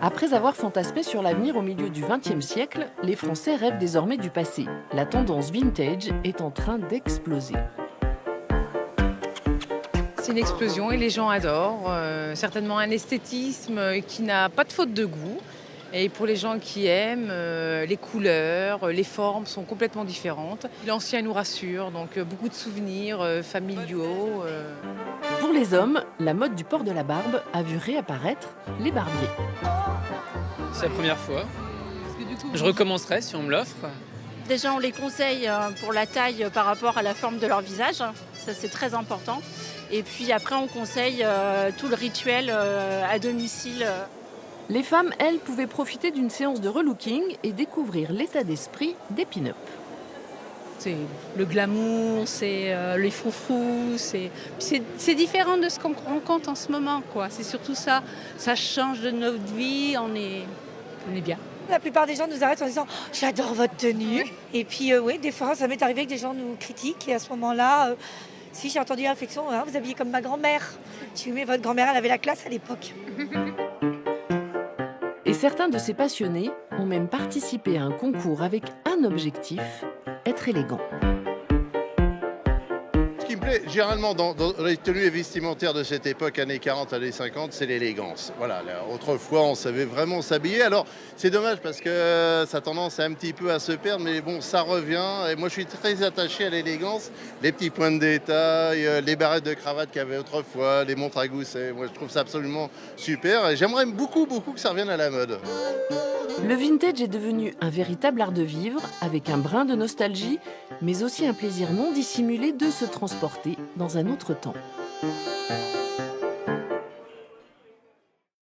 Après avoir fantasmé sur l'avenir au milieu du XXe siècle, les Français rêvent désormais du passé. La tendance vintage est en train d'exploser. C'est une explosion et les gens adorent. Certainement un esthétisme qui n'a pas de faute de goût. Et pour les gens qui aiment, les couleurs, les formes sont complètement différentes. L'ancien nous rassure, donc beaucoup de souvenirs familiaux. Pour les hommes, la mode du port de la barbe a vu réapparaître les barbiers. C'est la première fois. Je recommencerai si on me l'offre. Déjà, on les conseille pour la taille par rapport à la forme de leur visage. Ça, c'est très important. Et puis après, on conseille tout le rituel à domicile. Les femmes, elles, pouvaient profiter d'une séance de relooking et découvrir l'état d'esprit des pin-up. C'est le glamour, c'est les froufrous, c'est différent de ce qu'on rencontre en ce moment, quoi. C'est surtout ça, ça change de notre vie, on est bien. La plupart des gens nous arrêtent en disant « j'adore votre tenue ». Et puis oui, des fois, ça m'est arrivé que des gens nous critiquent. Et à ce moment-là, si j'ai entendu une réflexion, ah, vous habillez comme ma grand-mère. J'ai dit « mais votre grand-mère, elle avait la classe à l'époque ». Et certains de ces passionnés ont même participé à un concours avec un objectif, être élégant. Ce qui me plaît généralement dans les tenues vestimentaires de cette époque, années 40, années 50, c'est l'élégance. Voilà, là, autrefois on savait vraiment s'habiller. Alors c'est dommage parce que ça a tendance un petit peu à se perdre, mais bon, ça revient. Et moi je suis très attaché à l'élégance. Les petits points de détail, les barrettes de cravate qu'il y avait autrefois, les montres à gousset. Moi je trouve ça absolument super. Et j'aimerais beaucoup que ça revienne à la mode. Le vintage est devenu un véritable art de vivre, avec un brin de nostalgie, mais aussi un plaisir non dissimulé de se transporter dans un autre temps.